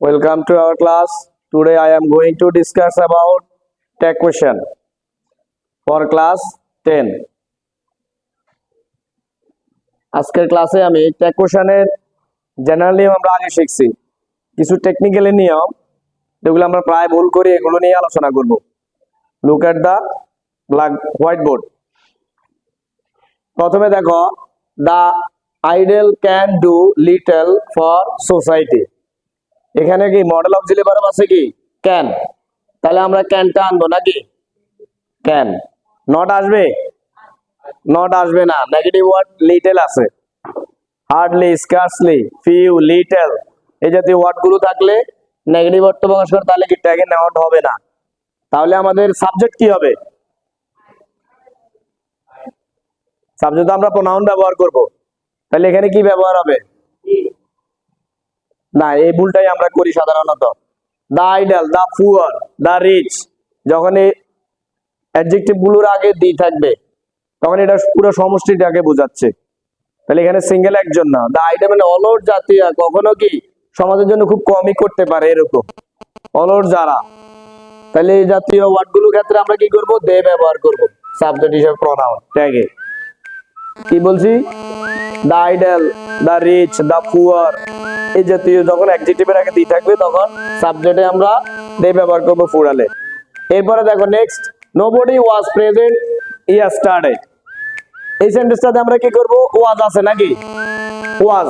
Welcome to our class. Today I am going to discuss about tag question for class 10. আজকের ক্লাসে আমি tag কোশ্চেনের general নিয়ম আমরা আগে শিখছি, কিছু টেকনিক্যাল নিয়ম যেগুলো আমরা প্রায় ভুল করি এগুলো নিয়ে আলোচনা করব। Look at the black white board. প্রথমে দেখো, the idol can do little for society. এখানে কি মডেল অক্সিলারি ভার্ব আছে কি ক্যান, তাহলে আমরা ক্যানটা আনবো নাকি ক্যান। নট আসবে, নট আসবে না। নেগেটিভ ওয়ার্ড লিটল আছে, হার্ডলি, স্কার্সলি, ফিউ, লিটল এই জাতীয় ওয়ার্ড গুলো থাকলে নেগেটিভ অর্থ প্রকাশ করে, তাহলে কি ট্যাগে নট হবে না। তাহলে আমাদের সাবজেক্ট কি হবে? সাবজেক্ট আমরা প্রোনাউন ব্যবহার করব, তাহলে এখানে কি ব্যবহার হবে? না, এই ভুলটাই আমরা করি সাধারণত। The idol, the poor, the rich, যখন এই অ্যাডজেক্টিভ গুলোর আগে দি থাকবে তখন এটা পুরো সমষ্টিটাকে বোঝাচ্ছে, তাহলে এখানে সিঙ্গেল একজন না। দা আইডল মানে অলর জাতীয়, কখনো কি সমাজের জন্য খুব কমই করতে পারে এরকম অলর যারা, তাহলে এই জাতীয় ওয়ার্ড গুলোর ক্ষেত্রে আমরা কি করব? দে ব্যবহার করব সাবজেক্ট হিসেবে প্রোনাউন ট্যাগে। কি বলছি? The idol, the rich, the poor এই জাতীয় যখন অ্যাডজেক্টিভের আগে দি থাকবে তখন সাবজেক্টে আমরা দে ব্যবহার করব ফুরালে। এরপরে দেখো next, nobody was present yesterday. এই সেন্টেন্সটাতে আমরা কি করব? ওয়াজ আছে নাকি ওয়াজ,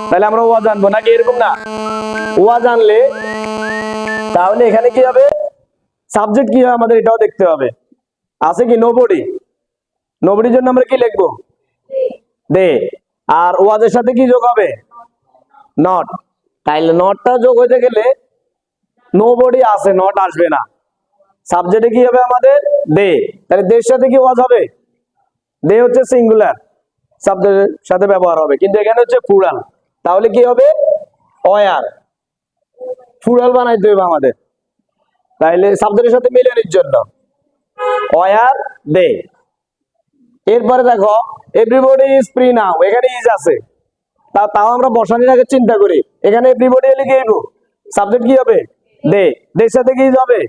তাহলে আমরা ওয়াজ আনবো নাকি এরকম না? ওয়াজ আনলে তাহলে এখানে কি হবে? সাবজেক্ট কি হয় আমাদের এটাও দেখতে হবে। আছে কি নোবডি, নোবডির জন্য আমরা কি লিখবো? দে। আর ওয়াজের সাথে কি যোগ হবে? নট। তাইলে নটটা যোগ হইতে গেলে নোবডি আছে, নট আসবে না। সাবজেক্টে কি হবে আমাদের? দে। তাহলে দের সাথে কি ওয়াজ হবে? দে হচ্ছে সিঙ্গুলার, সাবজেক্টের সাথে ব্যবহার হবে, কিন্তু এখানে হচ্ছে প্লুরাল, তাহলে কি হবে? ওয়ার। প্লুরাল বানাইতে হবে আমাদের, তাইলে সাবজেক্টের সাথে মিলানোর জন্য ওয়ার দে। এরপরে দেখো, এভরিবডি ইজ ফ্রি নাও, এখানে ইজ আছে, তাও আমরা বসানোর আগে চিন্তা করি, এখানে এভরিবডি লিখে দিব, সাবজেক্ট কি হবে? দে। দের সাথে কি হবে?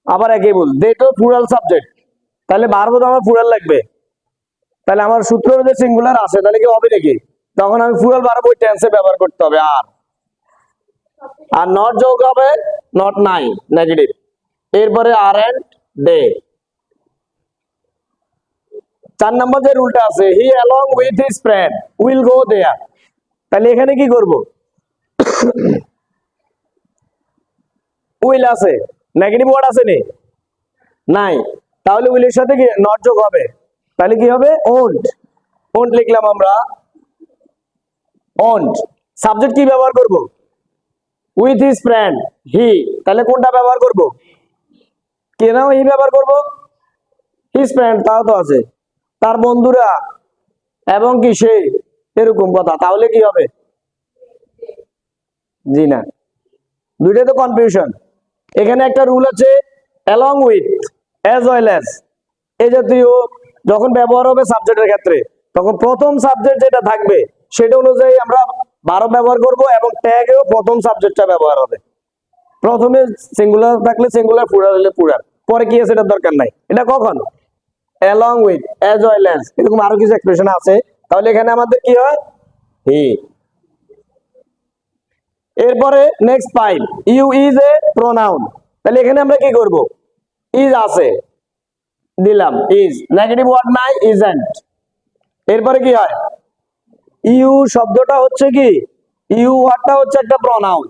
আবার একই বল, দে তো প্লুরাল সাবজেক্ট, তাহলে ভার্বও তো আমার প্লুরাল লাগবে। তাহলে আমার সূত্র যে সিঙ্গুলার আছে, তাহলে কি হবে নাকি? তখন আমি প্লুরাল ভার্ব ওই টেন্সে ব্যবহার করতে হবে। আর নট যোগ হবে, নট নাই নেগেটিভ। এরপরে আর এন্ড দে। 4 নম্বর যে রুলটা আছে, he along with his friend will go there, তাহলে এখানে কি করব? উইল আছে, নেগেটিভ ওয়ার্ড আছে নি নাই, তাহলে উইলের সাথে কি নট যোগ হবে, তাহলে কি হবে? ওন্ট। ওন্ট লিখলাম আমরা, ওন্ট। সাবজেক্ট কি ব্যবহার করব? উইথ হিজ ফ্রেন্ড হি, তাহলে কোনটা ব্যবহার করব? কেন হি ব্যবহার করব? হিজ ফ্রেন্ড তাও তো আছে, তার বন্ধুরা এবং কি সে, এরকম কথা, তাহলে কি হবে? জি না, দুইটাই তো কনফিউশন। এখানে একটা রুল আছে along with, as well as, এই জাতীয় যখন ব্যবহার হবে সাবজেক্টের ক্ষেত্রে তখন প্রথম সাবজেক্ট যেটা থাকবে সেটা অনুযায়ী আমরা ভার্ব ব্যবহার করব, এবং ট্যাগেও প্রথম সাবজেক্টটা ব্যবহার হবে। প্রথমে সিঙ্গুলার থাকলে সিঙ্গুলার, প্লুরাল হলে প্লুরাল, পরে কি আছে এটার দরকার নাই। এটা কখন? Along with, as well as, এরকম আরো কিছু এক্সপ্রেশন আছে, তাহলে এখানে আমাদের কি হয়? হি। এরপরে next 5, you is a pronoun, তাহলে এখানে আমরা কি করব? ইজ আছে দিলাম, ইজ, নেগেটিভ ওয়ার্ড নাই, ইজন্ট। এরপরে কি হয়? ইউ শব্দটা হচ্ছে কি, ইউ ওয়ার্ডটা হচ্ছে একটা প্রোনাউন,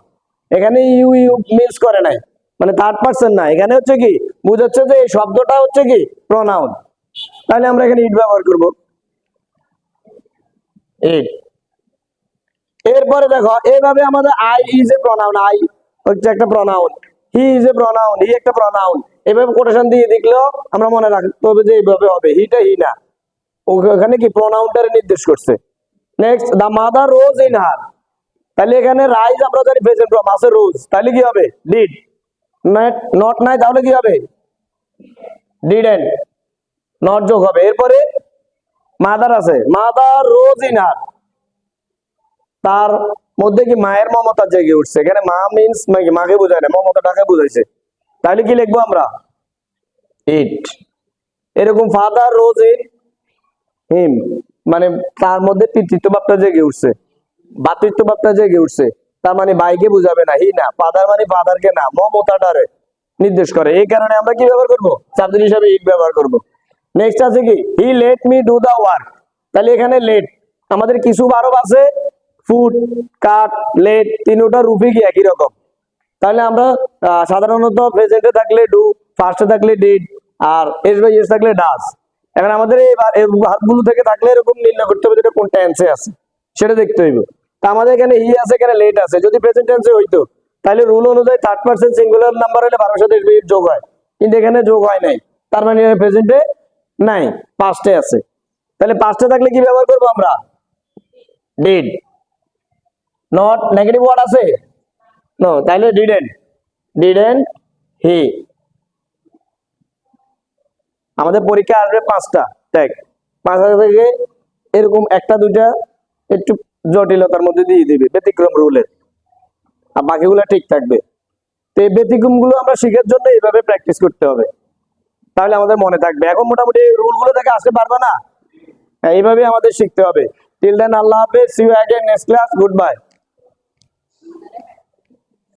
এখানে ইউ ইউ মিক্স করে নাই, মানে থার্ড পারসন না, এখানে হচ্ছে কি বুঝাচ্ছে যে এই শব্দটা হচ্ছে কি প্রোনাউন, তাহলে আমরা এখানে ইট ব্যবহার করব, ইট। এরপরে দেখো, এইভাবে আমাদের I is a pronoun, I হচ্ছে একটা pronoun, he is a pronoun, he একটা প্রোনাউন, এইভাবে কোটেশন দিয়ে দেখলেও আমরা মনে রাখতে হবে যে এইভাবে হবে, হিটা হি না, ওখানে কি প্রোনাউনটারে নির্দেশ করছে। Next, the mother rose in her, তাহলে এখানে রাইজ আমরা জানি প্রেজেন্ট ফর্ম আছে, রোজ, তাহলে কি হবে? ডিড। নট নাই, তাহলে কি হবে? ডিডন্ট, নট যোগ হবে। এরপরে মাদার আছে, মাদার রোজ ইন হার, তার মধ্যে কি মায়ের মমতা জেগে উঠছে, এখানে মা মিন্স মাকে বোঝায় না, মমতাটাকে বুঝাইছে। তাহলে কি লিখবো আমরা? ইট। এরকম ফাদার রোজ ইন হিম, মানে তার মধ্যে পিতৃত্ব ভাবটা জেগে উঠছে, ভাতৃত্ব ভাবটা জেগে উঠছে। তার মানে ভাইকে বুঝাবে না, হি না, ফাদার মানে ফাদারকে না, মমতাটারে নির্দেশ করে। এই কারণে আমরা কি ব্যবহার করবো? সাবজেক্ট হিসাবে ইট ব্যবহার করব। নেক্সট আছে কি, he let me do the work. তাহলে এখানে লেট, আমাদের কিছু ভার্ব আছে ফুড, কাট, লেট, তিনটা রূপে কি একই রকম। তাহলে আমরা সাধারণত প্রেজেন্টে থাকলে ডু, ফার্স্টে থাকলে ডিড, আর এস বাই এস থাকলে ডাজ। এখন আমাদের এই ভার্বগুলো থেকে থাকলে এরকম নির্ণয় করতে হবে যেটা কোন টেন্সে আছে, সেটা দেখতে হইব। তা আমাদের এখানে হি আছে, এখানে লেট আছে। যদি প্রেজেন্ট টেন্সে হইতো তাহলে রুল অনুযায়ী থার্ড পারসন সিঙ্গুলার নাম্বার হলে ভার্বের সাথে এস বাই এস যোগ হয়, কিন্তু এখানে যোগ হয় নাই, তার মানে প্রেজেন্টে নাই, পাস্টে আছে। তাহলে পাস্টে থাকলে কি ব্যবহার করবো আমরা? ডিড। নট নেগেটিভ ওয়ার্ড আছে? নো, তাহলে ডিডেন্ট, ডিডেন্ট হি। আমাদের পরীক্ষা আসবে 5টা, দেখ 5টা থেকে এরকম একটা দুইটা একটু জটিলতার মধ্যে দিয়ে দিবে ব্যতিক্রম রুলের, আর বাকিগুলো ঠিক থাকবে। তো এই ব্যতিক্রম গুলো আমরা শিখার জন্য এইভাবে প্র্যাকটিস করতে হবে, তাহলে আমাদের মনে থাকবে। এখন মোটামুটি রুল গুলো থেকে আসতে পারবে না, এইভাবে আমাদের শিখতে হবে। টিল দেন আল্লাহ হাফেজ, see you again next class, good by.